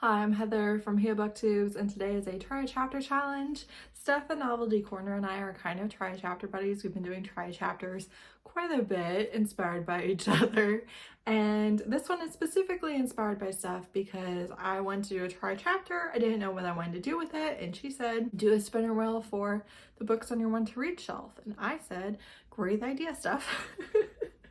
Hi, I'm Heather from here booktubes, and today is a try a chapter challenge. Steph and Novelty Corner and I are kind of try a chapter buddies. We've been doing try chapters quite a bit, inspired by each other. And this one is specifically inspired by Steph because I wanted to do a try chapter. I didn't know what I wanted to do with it, and she said, do a spinner wheel for the books on your want to read shelf. And I said, great idea, Steph.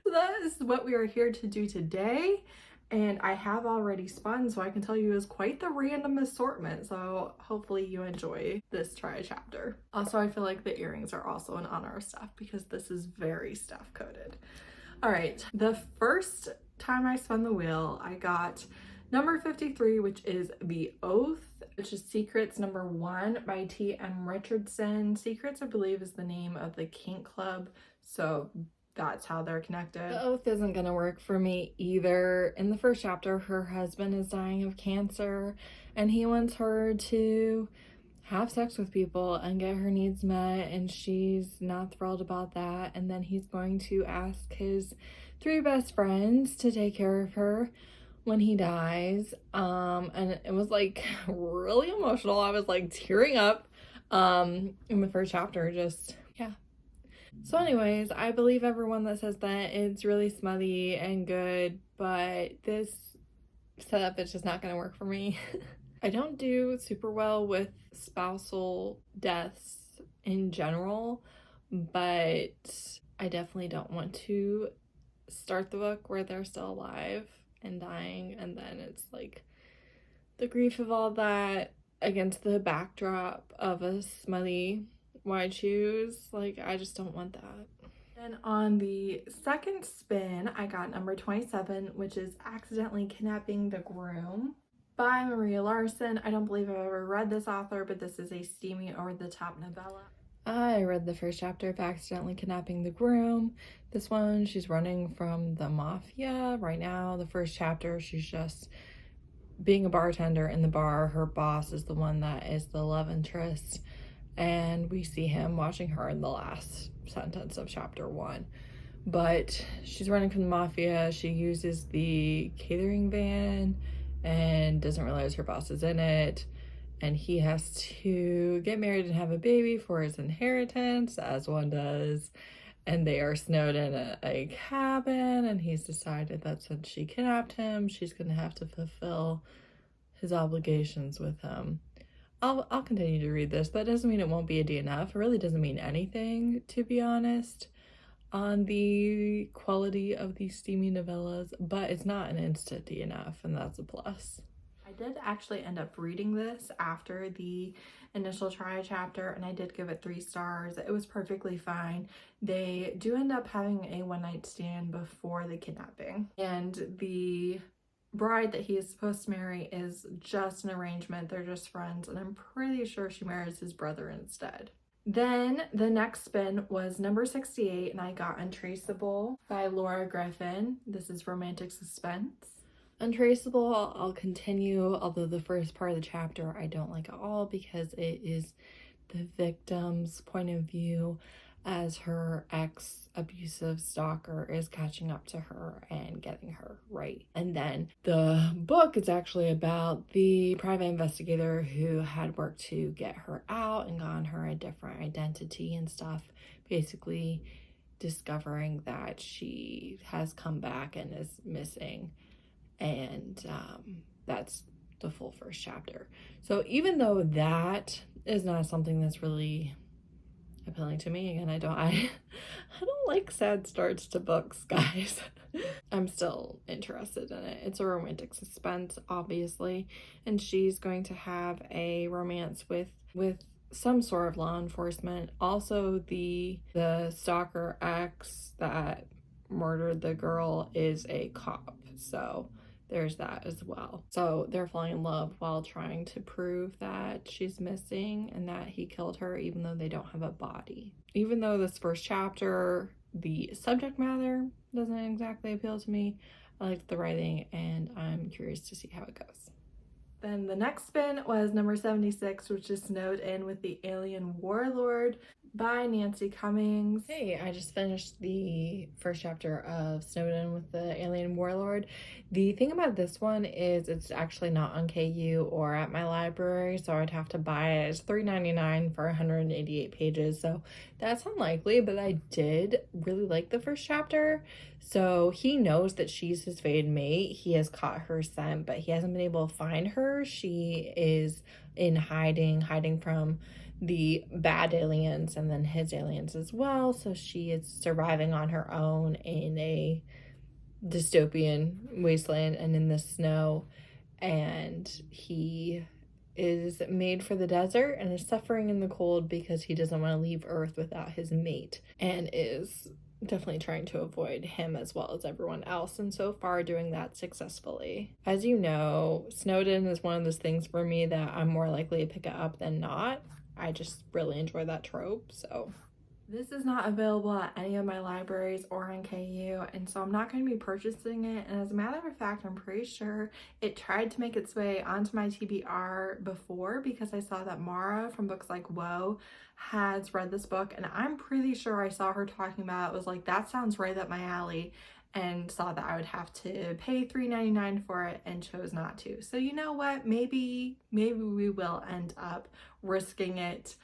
So that is what we are here to do today. And I have already spun, so I can tell you is quite the random assortment. So hopefully you enjoy this try chapter. Also, I feel like the earrings are also an honor of Steph because this is very Steph coded. All right, the first time I spun the wheel, I got number 53, which is The Oath, which is Secrets number 1 by T.M. Richardson. Secrets, I believe, is the name of the kink club. So that's how they're connected. The Oath isn't gonna work for me either. In the first chapter, her husband is dying of cancer and he wants her to have sex with people and get her needs met, and she's not thrilled about that. And then he's going to ask his 3 best friends to take care of her when he dies. And it was like really emotional. I was like tearing up in the first chapter, just yeah. So anyways, I believe everyone that says that it's really smutty and good, but this setup is just not going to work for me. I don't do super well with spousal deaths in general, but I definitely don't want to start the book where they're still alive and dying, and then it's like the grief of all that against the backdrop of a smutty why choose. Like, I just don't want that. And on the second spin, I got number 27, which is Accidentally Kidnapping the Groom by Maria Larson. I don't believe I've ever read this author, but this is a steamy over-the-top novella. I read the first chapter of Accidentally Kidnapping the Groom. This one, she's running from the mafia right now. The first chapter, she's just being a bartender in the bar. Her boss is the one that is the love interest, and we see him watching her in the last sentence of chapter 1. But she's running from the mafia. She uses the catering van and doesn't realize her boss is in it, and he has to get married and have a baby for his inheritance, as one does. And they are snowed in a cabin, and he's decided that since she kidnapped him, she's gonna have to fulfill his obligations with him. I'll continue to read this. That doesn't mean it won't be a DNF. It really doesn't mean anything, to be honest, on the quality of these steamy novellas, but it's not an instant DNF, and that's a plus. I did actually end up reading this after the initial try chapter, and I did give it 3 stars. It was perfectly fine. They do end up having a one-night stand before the kidnapping, and the bride that he is supposed to marry is just an arrangement. They're just friends, and I'm pretty sure she marries his brother instead. Then the next spin was number 68, and I got Untraceable by Laura Griffin. This is romantic suspense. Untraceable, I'll continue, although the first part of the chapter I don't like at all because it is the victim's point of view as her ex-abusive stalker is catching up to her and getting her right. And then the book is actually about the private investigator who had worked to get her out and gotten her a different identity and stuff, basically discovering that she has come back and is missing. And that's the full first chapter. So even though that is not something that's really appealing to me, again, I don't like sad starts to books, guys. I'm still interested in it. It's a romantic suspense, obviously, and she's going to have a romance with some sort of law enforcement. Also, the stalker ex that murdered the girl is a cop, so there's that as well. So they're falling in love while trying to prove that she's missing and that he killed her, even though they don't have a body. Even though this first chapter, the subject matter doesn't exactly appeal to me, I liked the writing, and I'm curious to see how it goes. Then the next spin was number 76, which is snowed in with the alien warlord by Nancy Cummings. Hey, I just finished the first chapter of Snowden with the Alien Warlord. The thing about this one is it's actually not on KU or at my library, so I'd have to buy it. It's $3.99 for 188 pages, so that's unlikely, but I did really like the first chapter. So he knows that she's his fated mate. He has caught her scent, but he hasn't been able to find her. She is in hiding from the bad aliens and then his aliens as well. So she is surviving on her own in a dystopian wasteland and in the snow. And he is made for the desert and is suffering in the cold because he doesn't want to leave Earth without his mate, and is definitely trying to avoid him as well as everyone else, and so far doing that successfully. As you know, Snowden is one of those things for me that I'm more likely to pick it up than not. I just really enjoy that trope, so. This is not available at any of my libraries or on KU, and so I'm not going to be purchasing it. And as a matter of fact, I'm pretty sure it tried to make its way onto my TBR before, because I saw that Mara from Books Like Whoa has read this book, and I'm pretty sure I saw her talking about it, was like, that sounds right up my alley, and saw that I would have to pay $3.99 for it and chose not to. So you know what? Maybe we will end up risking it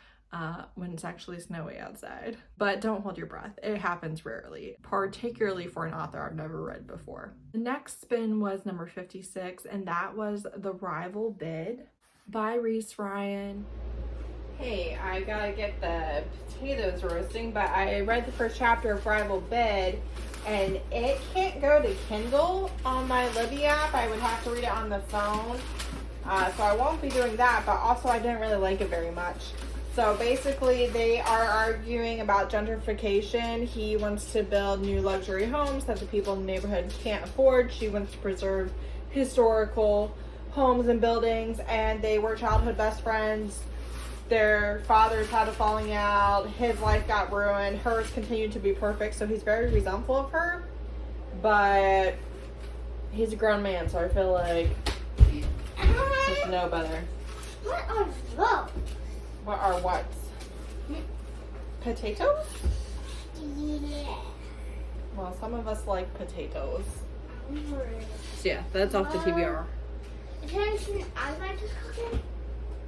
when it's actually snowy outside. But don't hold your breath. It happens rarely, particularly for an author I've never read before. The next spin was number 56, and that was The Rival Bid by Reese Ryan. Hey, I gotta get the potatoes roasting, but I read the first chapter of Rival Bid, and it can't go to Kindle on my Libby app. I would have to read it on the phone. So I won't be doing that, but also I didn't really like it very much. So basically they are arguing about gentrification. He wants to build new luxury homes that the people in the neighborhood can't afford. She wants to preserve historical homes and buildings, and they were childhood best friends. Their fathers had a falling out. His life got ruined. Hers continued to be perfect, so he's very resentful of her. But he's a grown man, so I feel like he should know better. What are those? What are what? Potatoes? Yeah. Well, some of us like potatoes. So yeah, that's off the TBR.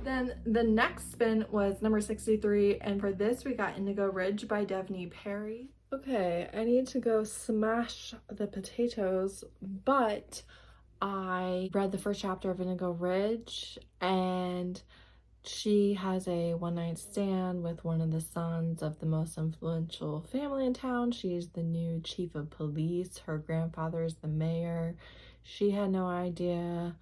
Then the next spin was number 63, and for this we got Indigo Ridge by Devney Perry. Okay, I need to go smash the potatoes, but I read the first chapter of Indigo Ridge, and she has a one-night stand with one of the sons of the most influential family in town. She's the new chief of police. Her grandfather is the mayor. She had no idea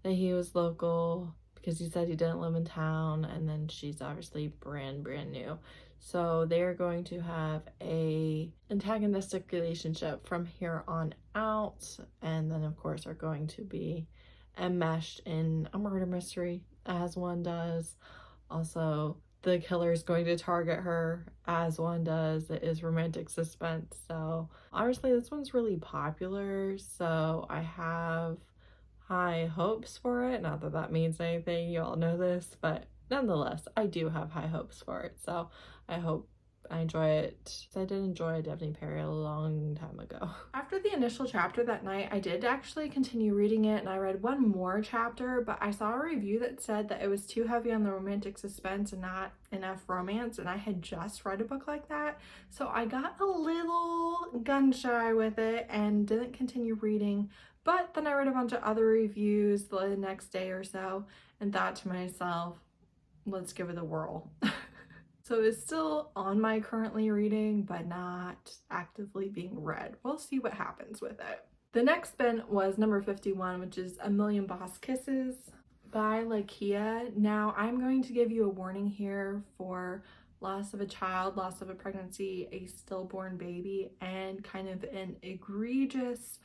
that he was local because he said he didn't live in town, and then she's obviously brand new. So they're going to have a antagonistic relationship from here on out, and then of course are going to be enmeshed in a murder mystery, as one does. Also, the killer is going to target her, as one does. It is romantic suspense. So obviously this one's really popular, so I have high hopes for it. Not that that means anything, you all know this, but nonetheless, I do have high hopes for it. So I hope I enjoy it. I did enjoy Devney Perry a long time ago. After the initial chapter that night, I did actually continue reading it, and I read one more chapter, but I saw a review that said that it was too heavy on the romantic suspense and not enough romance, and I had just read a book like that, so I got a little gun shy with it and didn't continue reading. But then I read a bunch of other reviews the next day or so and thought to myself, let's give it a whirl. So it's still on my currently reading, but not actively being read. We'll see what happens with it. The next spin was number 51, which is A Million Boss Kisses by Lakia. Now, I'm going to give you a warning here for loss of a child, loss of a pregnancy, a stillborn baby, and kind of an egregious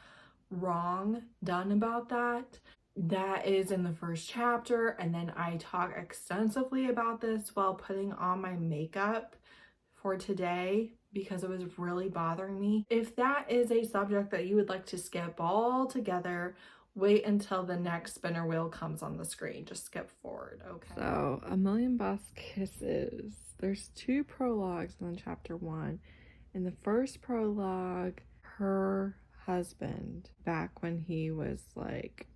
wrong done about that. That is in the first chapter, and then I talk extensively about this while putting on my makeup for today because it was really bothering me. If that is a subject that you would like to skip altogether, wait until the next spinner wheel comes on the screen. Just skip forward, okay? So, A Million Best Kisses. There's 2 prologues in chapter 1. In the first prologue, her husband, back when he was like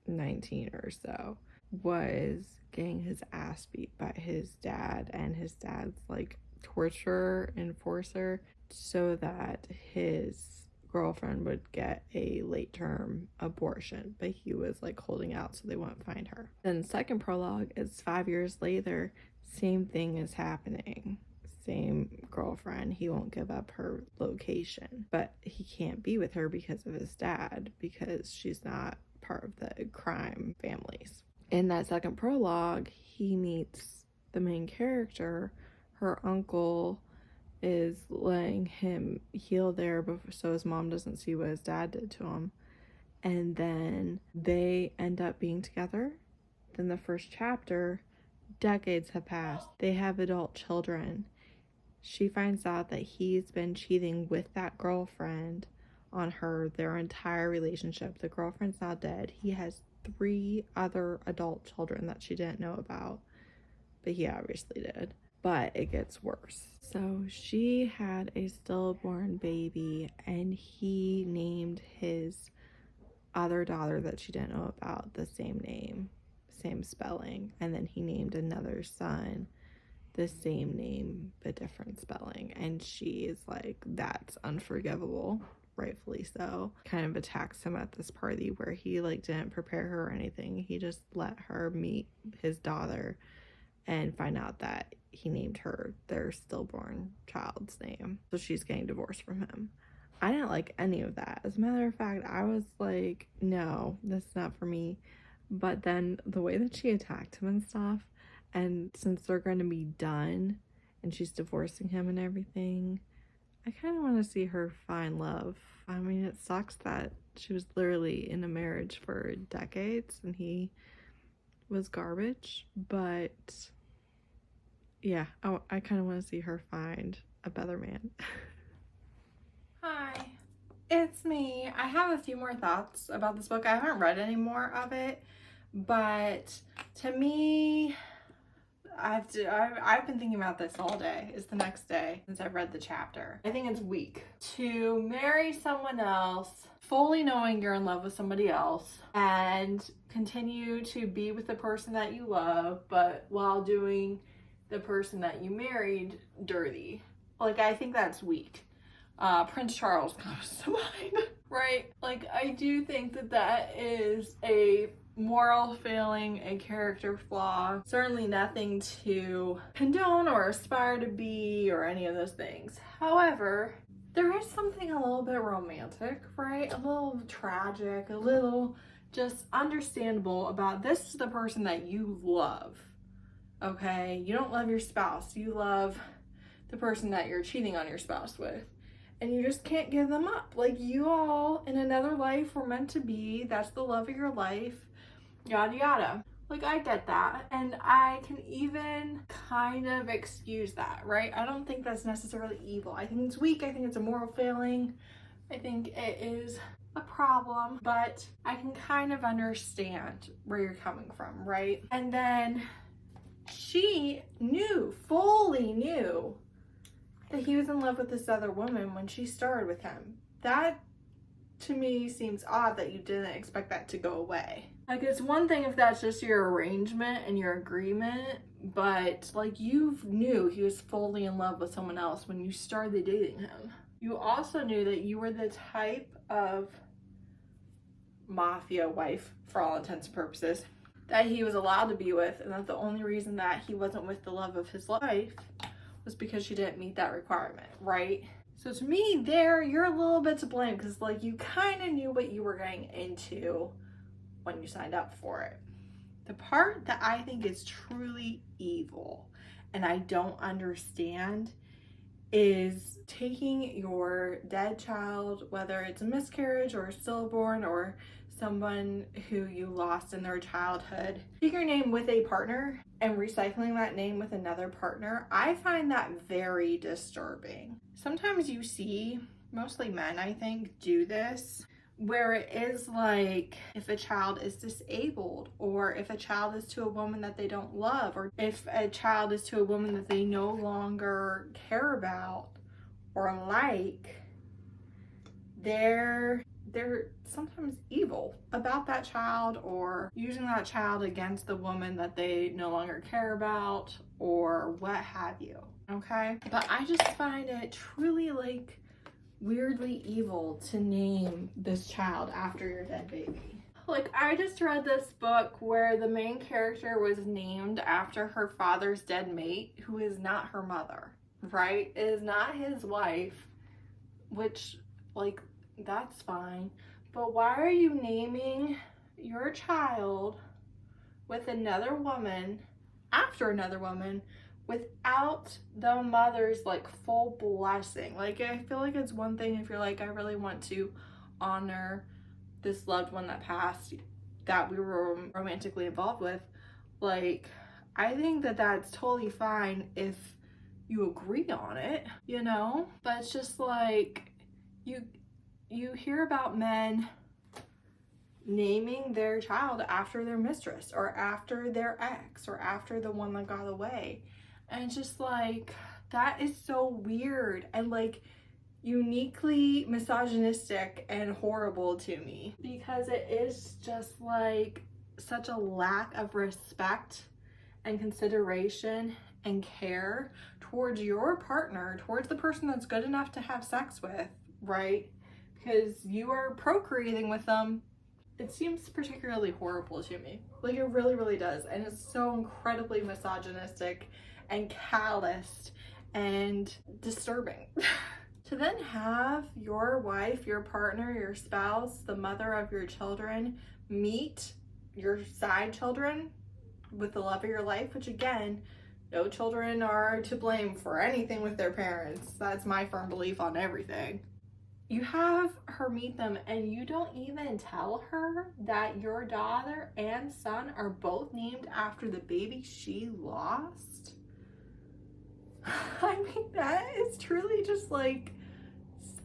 19 or so, was getting his ass beat by his dad, and his dad's like torturer, enforcer, so that his girlfriend would get a late term abortion, but he was like holding out so they wouldn't find her. Then the second prologue is 5 years later, same thing is happening. Same girlfriend, he won't give up her location, but he can't be with her because of his dad, because she's not part of the crime families. In that second prologue, he meets the main character. Her uncle is letting him heal there before, so his mom doesn't see what his dad did to him, and then they end up being together. Then the first chapter, decades have passed, they have adult children. She finds out that he's been cheating with that girlfriend on her their entire relationship. The girlfriend's now dead. He has 3 other adult children that she didn't know about, but he obviously did. But it gets worse. So she had a stillborn baby, and he named his other daughter that she didn't know about the same name, same spelling, and then he named another son the same name but different spelling, and she is like, that's unforgivable, rightfully so. Kind of attacks him at this party where he like didn't prepare her or anything. He just let her meet his daughter and find out that he named her their stillborn child's name, so she's getting divorced from him. I didn't like any of that. As a matter of fact, I was like, no, that's not for me. But then the way that she attacked him and stuff, and since they're going to be done and she's divorcing him and everything, I kind of want to see her find love. I mean, it sucks that she was literally in a marriage for decades and he was garbage, but yeah, I kind of want to see her find a better man. Hi, it's me. I have a few more thoughts about this book. I haven't read any more of it, but to me, I've been thinking about this all day. It's the next day since I've read the chapter. I think it's weak to marry someone else, fully knowing you're in love with somebody else, and continue to be with the person that you love, but while doing the person that you married dirty. Like, I think that's weak. Prince Charles comes to mind, right? Like, I do think that that is a moral failing, a character flaw. Certainly nothing to condone or aspire to be or any of those things. However, there is something a little bit romantic, right? A little tragic, a little just understandable about this is the person that you love, okay? You don't love your spouse. You love the person that you're cheating on your spouse with. And you just can't give them up. Like, you all in another life were meant to be. That's the love of your life. Yada yada. Like, I get that, and I can even kind of excuse that, right? I don't think that's necessarily evil. I think it's weak. I think it's a moral failing. I think it is a problem, but I can kind of understand where you're coming from, right? And then she fully knew that he was in love with this other woman when she started with him. That to me seems odd that you didn't expect that to go away. Like, it's one thing if that's just your arrangement and your agreement, but like, you knew he was fully in love with someone else when you started dating him. You also knew that you were the type of mafia wife, for all intents and purposes, that he was allowed to be with, and that the only reason that he wasn't with the love of his life was because she didn't meet that requirement, right? So to me, there, you're a little bit to blame, because like, you kind of knew what you were getting into when you signed up for it. The part that I think is truly evil and I don't understand is taking your dead child, whether it's a miscarriage or a stillborn or someone who you lost in their childhood, take your name with a partner and recycling that name with another partner. I find that very disturbing. Sometimes you see, mostly men I think, do this where it is like if a child is disabled, or if a child is to a woman that they don't love, or if a child is to a woman that they no longer care about or like, they're sometimes evil about that child, or using that child against the woman that they no longer care about, or what have you. Okay, but I just find it truly like weirdly evil to name this child after your dead baby. Like, I just read this book where the main character was named after her father's dead mate, who is not her mother, right? It is not his wife, which, like, that's fine. But why are you naming your child with another woman, after another woman, without the mother's like full blessing? Like, I feel like it's one thing if you're like, I really want to honor this loved one that passed, that we were romantically involved with. Like, I think that that's totally fine if you agree on it, you know? But it's just like, you hear about men naming their child after their mistress, or after their ex, or after the one that got away. And it's just like, that is so weird and like uniquely misogynistic and horrible to me, because it is just like such a lack of respect and consideration and care towards your partner, towards the person that's good enough to have sex with, right? Because you are procreating with them. It seems particularly horrible to me. Like, it really, really does. And it's so incredibly misogynistic and calloused and disturbing. To then have your wife, your partner, your spouse, the mother of your children, meet your side children with the love of your life, which again, no children are to blame for anything with their parents. That's my firm belief on everything. You have her meet them and you don't even tell her that your daughter and son are both named after the baby she lost. I mean, that is truly just like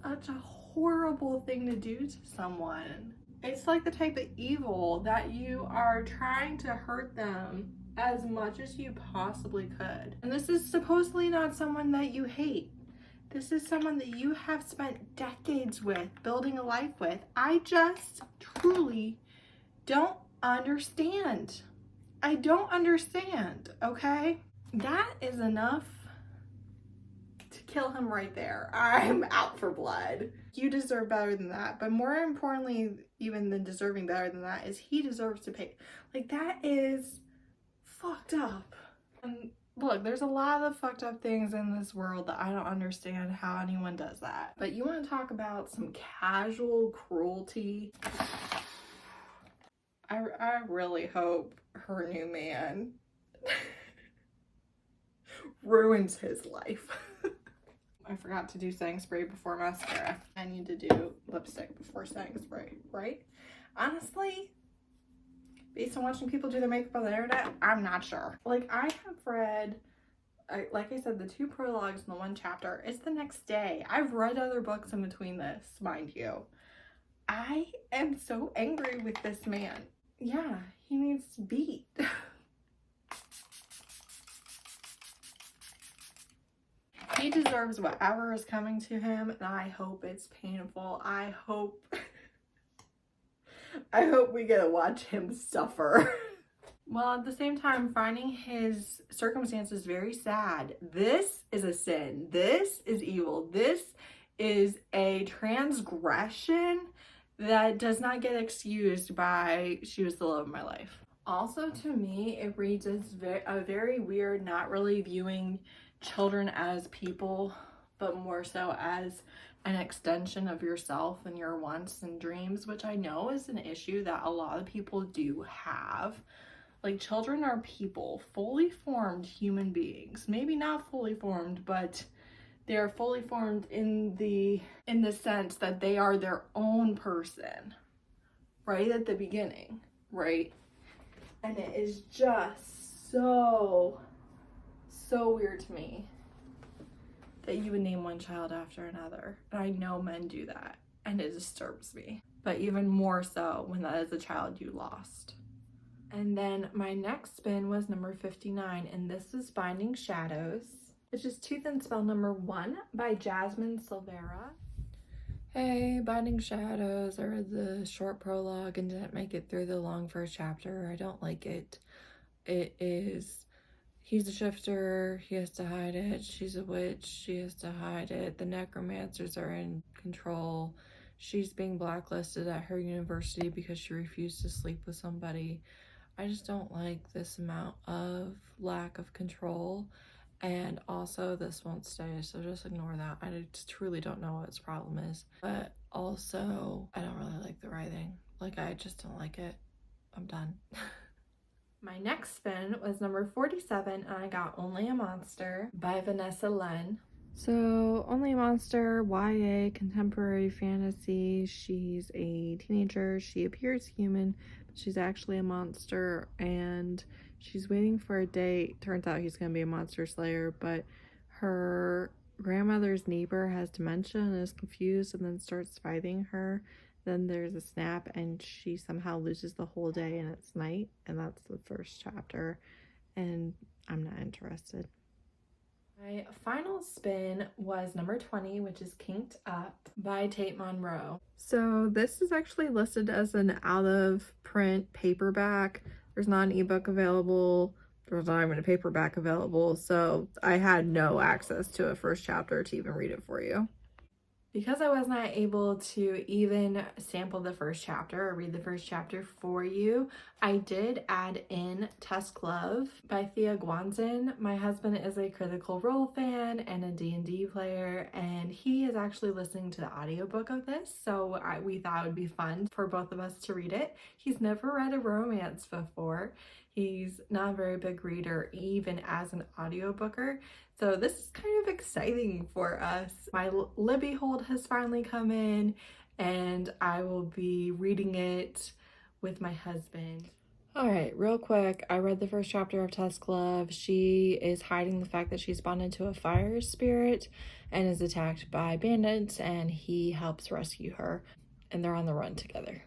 such a horrible thing to do to someone. It's like the type of evil that you are trying to hurt them as much as you possibly could. And this is supposedly not someone that you hate. This is someone that you have spent decades with, building a life with. I just truly don't understand. I don't understand, okay? That is enough to kill him right there. I'm out for blood. You deserve better than that. But more importantly, even than deserving better than that, is he deserves to pay. Like, that is fucked up. And look, there's a lot of fucked up things in this world that I don't understand how anyone does that. But you want to talk about some casual cruelty? I really hope her new man ruins his life. I forgot to do setting spray before mascara. I need to do lipstick before setting spray, right? Honestly, based on watching people do their makeup on the internet, I'm not sure. Like, I have read, like I said, the 2 prologues in the 1 chapter. It's the next day. I've read other books in between this, mind you. I am so angry with this man. Yeah, he needs to beat. He deserves whatever is coming to him, and I hope it's painful. I hope we get to watch him suffer. While at the same time finding his circumstances very sad. This is a sin. This is evil. This is a transgression that does not get excused by "she was the love of my life." Also, to me, it reads as a very weird, not really viewing children as people, but more so as an extension of yourself and your wants and dreams, which I know is an issue that a lot of people do have. Like, children are people, fully formed human beings. Maybe not fully formed, but they are fully formed in the sense that they are their own person, right at the beginning, right? And it is just so weird to me that you would name one child after another. And I know men do that, and it disturbs me. but even more so when that is a child you lost. And then my next spin was number 59, and this is Binding Shadows, which is Tooth and Spell number 1 by Jasmine Silvera. Hey, Binding Shadows, I read the short prologue and didn't make it through the long first chapter. I don't like it. He's a shifter, he has to hide it. She's a witch, she has to hide it. The necromancers are in control. She's being blacklisted at her university because she refused to sleep with somebody. I just don't like this amount of lack of control, and also this won't stay, so just ignore that. I just truly don't know what its problem is, but also I don't really like the writing. Like, I just don't like it. I'm done. My next spin was number 47, and I got Only a Monster by Vanessa Len. So, Only a Monster, YA, contemporary fantasy. She's a teenager. She appears human, but she's actually a monster, and she's waiting for a date. Turns out he's going to be a monster slayer, but her grandmother's neighbor has dementia and is confused and then starts fighting her. Then there's a snap and she somehow loses the whole day and it's night, and that's the first chapter, and I'm not interested. My final spin was number 20, which is Kinked Up by Tate Monroe. So this is actually listed as an out of print paperback. There's not an ebook available. There's not even a paperback available, so I had no access to a first chapter to even read it for you. Because I was not able to even sample the first chapter or read the first chapter for you, I did add in Tusk Love by Thea Guanzin. My husband is a Critical Role fan and a D&D player, and he is actually listening to the audiobook of this, so we thought it would be fun for both of us to read it. He's never read a romance before. He's not a very big reader, even as an audiobooker. So this is kind of exciting for us. My Libby hold has finally come in, and I will be reading it with my husband. All right, real quick, I read the first chapter of Tusk Love. She is hiding the fact that she's spawned into a fire spirit and is attacked by bandits, and he helps rescue her, and they're on the run together.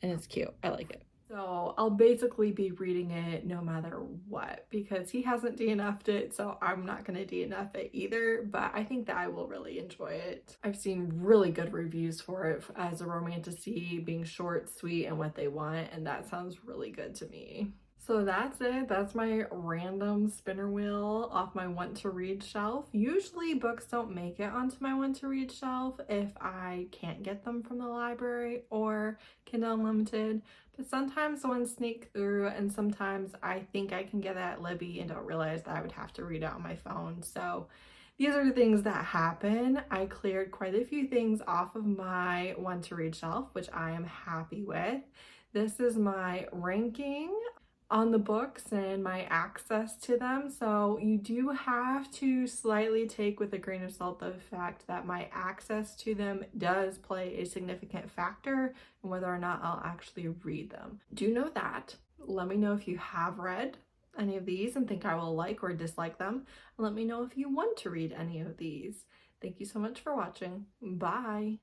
And it's cute. I like it. So I'll basically be reading it no matter what, because he hasn't DNF'd it, so I'm not going to DNF it either, but I think that I will really enjoy it. I've seen really good reviews for it as a romantasy, being short, sweet, and what they want, and that sounds really good to me. So that's it. That's my random spinner wheel off my want to read shelf. Usually books don't make it onto my want to read shelf if I can't get them from the library or Kindle Unlimited, but sometimes ones sneak through, and sometimes I think I can get it at Libby and don't realize that I would have to read it on my phone. So these are the things that happen. I cleared quite a few things off of my want to read shelf, which I am happy with. This is my ranking on the books and my access to them, so you do have to slightly take with a grain of salt the fact that my access to them does play a significant factor in whether or not I'll actually read them. Do know that. Let me know if you have read any of these and think I will like or dislike them, and let me know if you want to read any of these. Thank you so much for watching. Bye!